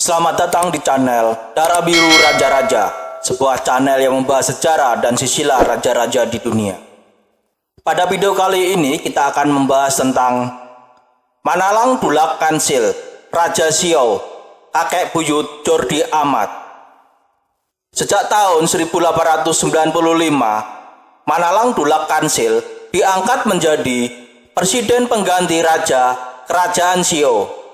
Selamat datang di channel Darah Biru Raja-Raja, sebuah channel yang membahas sejarah dan silsilah raja-raja di dunia. Pada video kali ini kita akan membahas tentang Manalang Dulak Kansil, Raja Siau, kakek buyut Jordi Amat. Sejak tahun 1895, Manalang Dulak Kansil diangkat menjadi presiden pengganti raja Kerajaan Siau.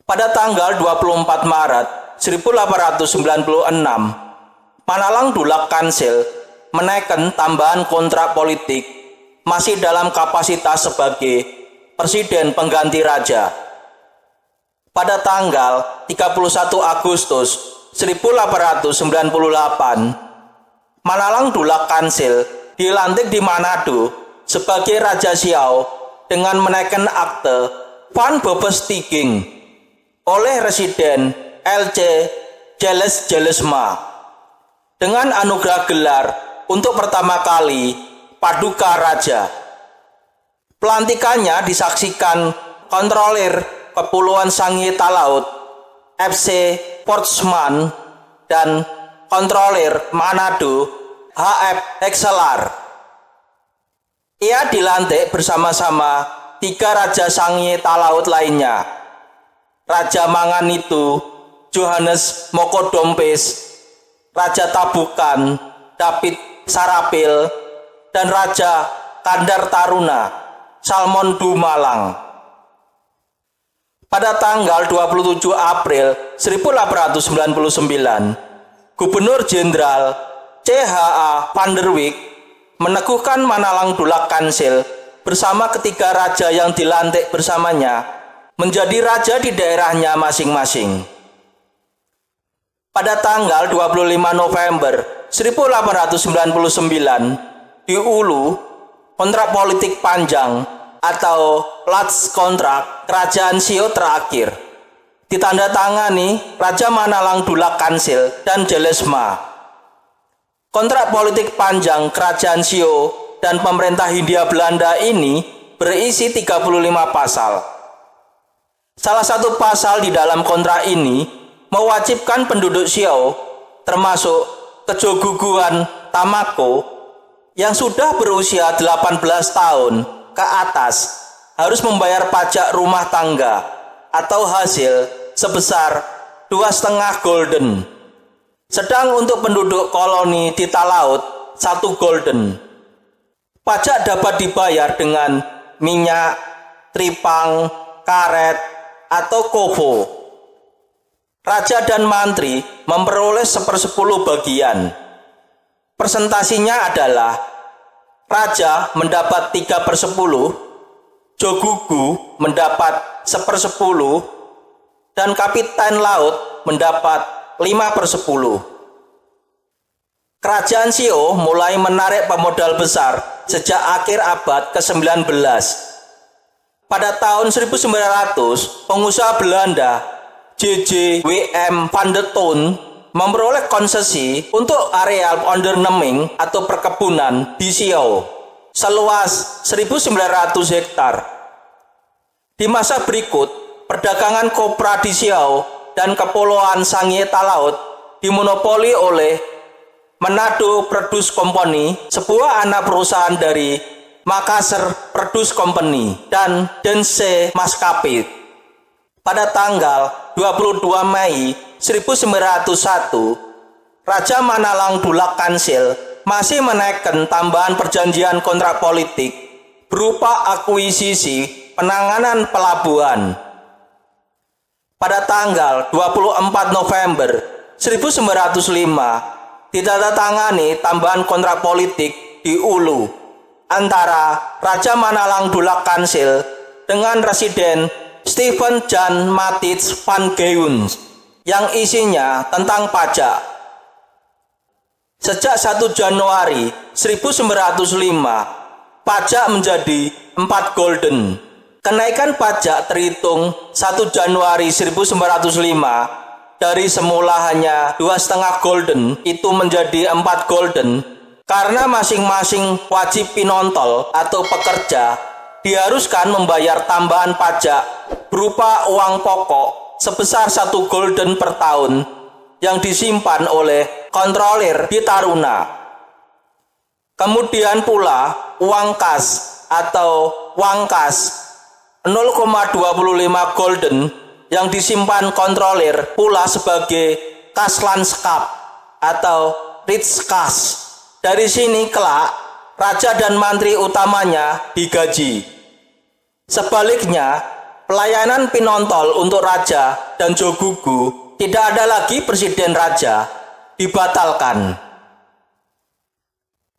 Pada tanggal 24 Maret 1896, Manalang Dulak Kansil menaikkan tambahan kontrak politik masih dalam kapasitas sebagai presiden pengganti raja. Pada tanggal 31 Agustus 1898, Manalang Dulak Kansil dilantik di Manado sebagai Raja Siau dengan menaikkan akte Van Bevestiging oleh Residen LC Jalesma dengan anugerah gelar untuk pertama kali Paduka Raja. Pelantikannya disaksikan Kontrolir Kepulauan Sangi Talaut FC Portsman dan Kontrolir Manado HF Hexelar. Ia dilantik bersama-sama 3 Raja Sangi Talaut lainnya, Raja Manganitu Johannes Mokodompes, Raja Tabukan David Sarapil, dan Raja Kandar Taruna Salmon Dumalang. Pada tanggal 27 April 1899, Gubernur Jenderal C.H.A. van der Wijk meneguhkan Manalang Dulak Kansil bersama ketiga raja yang dilantik bersamanya menjadi raja di daerahnya masing-masing. Pada tanggal 25 November 1899, di Ulu, kontrak politik panjang atau Lats kontrak Kerajaan Siau terakhir ditandatangani Raja Manalang Dulak Kansil dan Jalesma. Kontrak politik panjang Kerajaan Siau dan pemerintah Hindia Belanda ini berisi 35 pasal. Salah satu pasal di dalam kontrak ini mewajibkan penduduk Siau, termasuk Kejoguguan Tamako, yang sudah berusia 18 tahun ke atas harus membayar pajak rumah tangga atau hasil sebesar 2,5 golden. Sedang untuk penduduk koloni di Talaut 1 golden. Pajak dapat dibayar dengan minyak, tripang, karet, atau kobo. Raja dan mantri memperoleh 1/10 bagian. Persentasinya adalah raja mendapat 3/10, jogugu mendapat 1/10, dan kapiten laut mendapat 5/10. Kerajaan Siau mulai menarik pemodal besar sejak akhir abad ke-19. Pada tahun 1900, pengusaha Belanda J.J.W.M. van der Toon memperoleh konsesi untuk areal onderneming atau perkebunan di Siau seluas 1.900 hektar. Di masa berikut, perdagangan kopra di Siau dan Kepulauan Sangi Talaut dimonopoli oleh Manado Produce Company, sebuah anak perusahaan dari Makassar Produce Company dan Dense Maskapai. Pada tanggal 22 Mei 1901, Raja Manalang Dulak Kansil masih menaikkan tambahan perjanjian kontrak politik berupa akuisisi penanganan pelabuhan. Pada tanggal 24 November 1905, ditandatangani tambahan kontrak politik di Ulu antara Raja Manalang Dulak Kansil dengan Residen Stephen Jan Matthies van Geuns yang isinya tentang pajak. Sejak 1 Januari 1905, pajak menjadi 4 golden. Kenaikan pajak terhitung 1 Januari 1905 dari semula hanya 2,5 golden itu menjadi 4 golden karena masing-masing wajib pinontol atau pekerja diharuskan membayar tambahan pajak berupa uang pokok sebesar 1 gulden per tahun yang disimpan oleh kontrolir di Taruna. Kemudian pula uang kas atau wangkas 0,25 gulden yang disimpan kontrolir pula sebagai kaslandskap atau ritskas. Dari sini kelak raja dan mantri utamanya digaji. Sebaliknya, pelayanan pinontol untuk raja dan jogugu tidak ada lagi presiden raja, dibatalkan.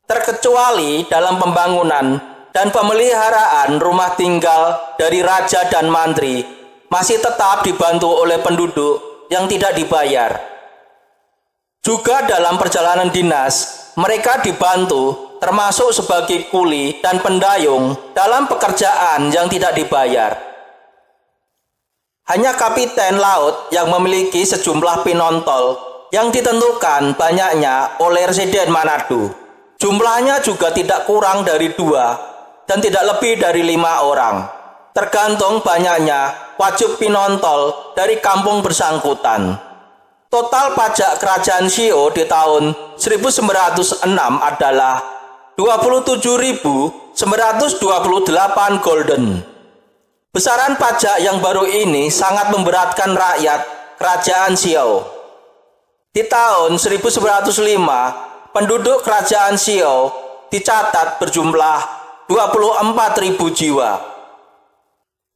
Terkecuali dalam pembangunan dan pemeliharaan rumah tinggal dari raja dan mantri masih tetap dibantu oleh penduduk yang tidak dibayar. Juga dalam perjalanan dinas, mereka dibantu termasuk sebagai kuli dan pendayung dalam pekerjaan yang tidak dibayar. Hanya kapiten laut yang memiliki sejumlah pinontol yang ditentukan banyaknya oleh Residen Manado. Jumlahnya juga tidak kurang dari 2 dan tidak lebih dari 5 orang, tergantung banyaknya wajib pinontol dari kampung bersangkutan. Total pajak kerajaan Shio di tahun 1906 adalah 27.928 gulden. Besaran pajak yang baru ini sangat memberatkan rakyat kerajaan Shio. Di tahun 1905, penduduk kerajaan Shio dicatat berjumlah 24.000 jiwa.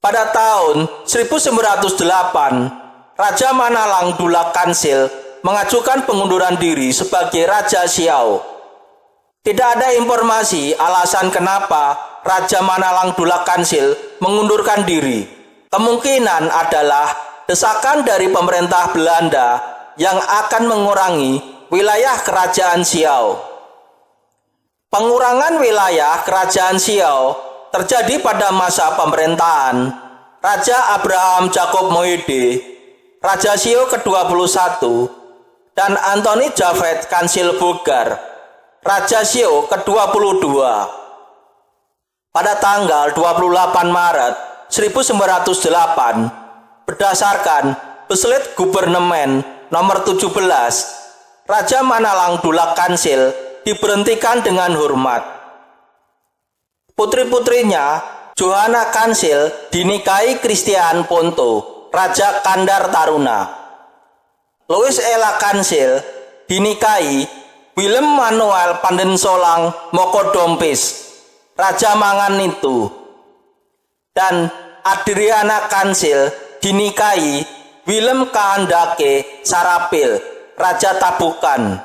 Pada tahun 1908, Raja Manalang Dulak Kansil mengajukan pengunduran diri sebagai Raja Shio. Tidak ada informasi alasan kenapa Raja Manalang Dulak Kansil mengundurkan diri. Kemungkinan adalah desakan dari pemerintah Belanda yang akan mengurangi wilayah kerajaan Shio. Pengurangan wilayah kerajaan Shio terjadi pada masa pemerintahan Raja Abraham Jacob Moede, Raja Shio ke-21, dan Anthony Javed Kansil Bogar, Raja Shio ke-22. Pada tanggal 28 Maret 1908, berdasarkan Beslet Gubernemen nomor 17, Raja Manalang Dulak Kansil diberhentikan dengan hormat. Putri-putrinya, Johanna Kansil dinikahi Christian Ponto, Raja Kandar Taruna. Louis Ella Kansil dinikahi Willem Manuel Pandensolang Mokodompis, Raja Manganitu. Dan Adriana Kansil dinikahi Willem Kahandake Sarapil, Raja Tabukan.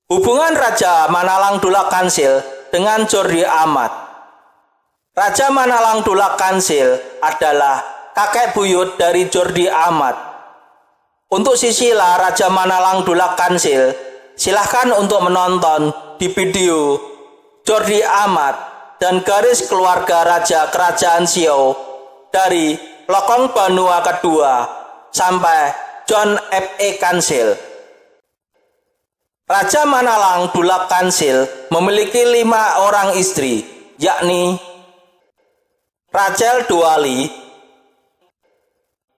Hubungan Raja Manalang Dulak Kansil dengan Jordi Amat. Raja Manalang Dulak Kansil adalah kakek buyut dari Jordi Amat. Untuk sisilah Raja Manalang Dulak Kansil, silahkan untuk menonton di video Jordi Amat dan garis keluarga Raja Kerajaan Shio dari Lokong Banua kedua sampai John F.A. Kansil. Raja Manalang Dulak Kansil memiliki 5 orang istri, yakni Rachel Duali,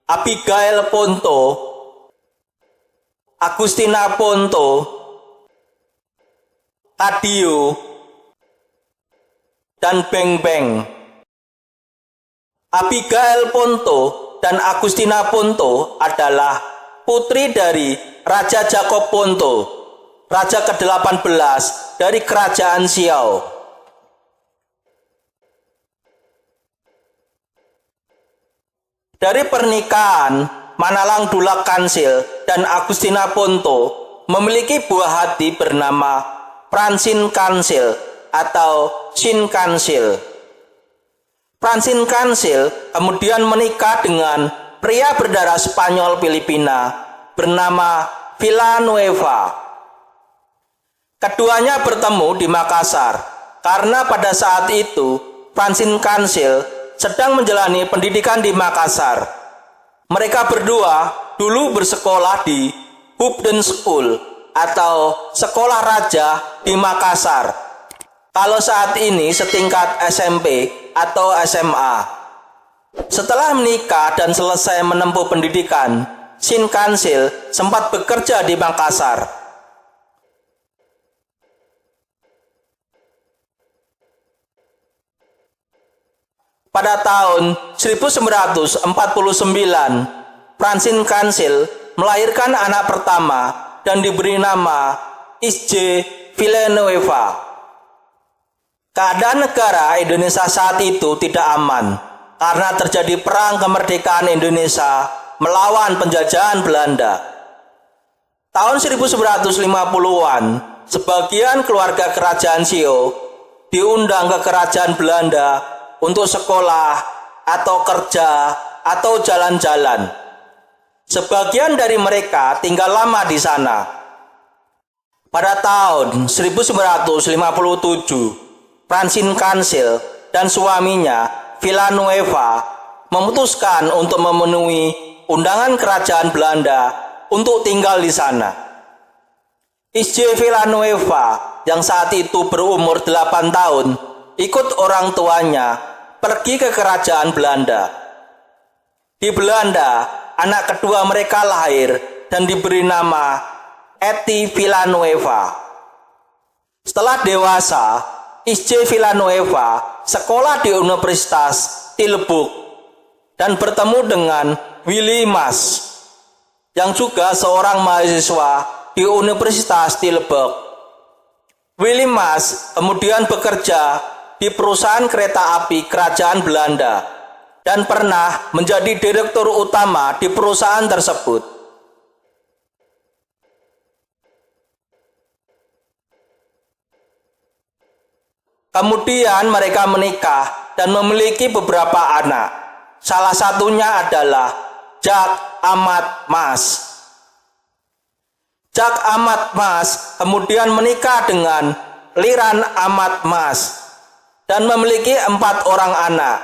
Abigail Ponto, Agustina Ponto, Tadio, dan Beng Beng. Abigail Ponto dan Agustina Ponto adalah putri dari Raja Jacob Ponto, Raja ke-18 dari Kerajaan Shio. Dari pernikahan, Manalang Dulak Kansil dan Agustina Ponto memiliki buah hati bernama Francine Kansil atau Sin Kansil. Francine Kansil kemudian menikah dengan pria berdarah Spanyol Filipina bernama Villanueva. Keduanya bertemu di Makassar karena pada saat itu Francine Kansil sedang menjalani pendidikan di Makassar. Mereka berdua dulu bersekolah di Hubden School atau Sekolah Raja di Makassar. Kalau saat ini setingkat SMP atau SMA. Setelah menikah dan selesai menempuh pendidikan, Sin Kansil sempat bekerja di Makassar. Pada tahun 1949, Francine Kansil melahirkan anak pertama dan diberi nama Isje Villanueva. Keadaan negara Indonesia saat itu tidak aman karena terjadi perang kemerdekaan Indonesia melawan penjajahan Belanda. Tahun 1950-an, sebagian keluarga kerajaan Sio diundang ke kerajaan Belanda untuk sekolah atau kerja atau jalan-jalan. Sebagian dari mereka tinggal lama di sana. Pada tahun 1957, Francine Kansil dan suaminya Villanueva memutuskan untuk memenuhi undangan kerajaan Belanda untuk tinggal di sana. Isje Villanueva yang saat itu berumur 8 tahun ikut orang tuanya pergi ke kerajaan Belanda. Di Belanda, anak kedua mereka lahir dan diberi nama Etty Villanueva. Setelah dewasa, Isje Villanueva sekolah di Universitas Tilburg dan bertemu dengan Willy Mas yang juga seorang mahasiswa di Universitas Tilburg. Willy Mas kemudian bekerja di perusahaan kereta api kerajaan Belanda dan pernah menjadi direktur utama di perusahaan tersebut. Kemudian mereka menikah dan memiliki beberapa anak. Salah satunya adalah Jacques Amat Mas. Jacques Amat Mas kemudian menikah dengan Liran Amat Mas dan memiliki 4 orang anak.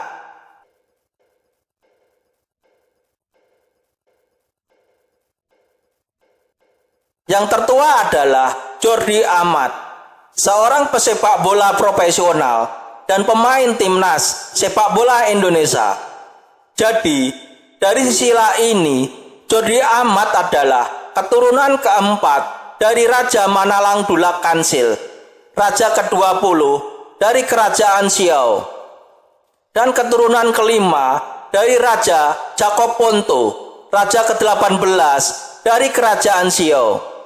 Yang tertua adalah Jordi Amat, seorang pesepak bola profesional dan pemain timnas sepak bola Indonesia. Jadi, dari sila ini, Jordi Amat adalah keturunan keempat dari Raja Manalang Dulak Kansil, Raja ke-20 dari Kerajaan Siau, dan keturunan kelima dari Raja Jacob Ponto, Raja ke-18 dari Kerajaan Siau.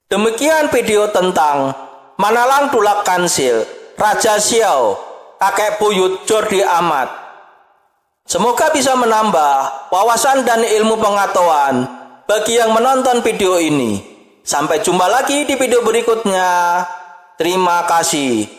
Demikian video tentang Manalang Dulak Kansil, Raja Siau, kakek buyut Jordi Amat. Semoga bisa menambah wawasan dan ilmu pengetahuan bagi yang menonton video ini. Sampai jumpa lagi di video berikutnya. Terima kasih.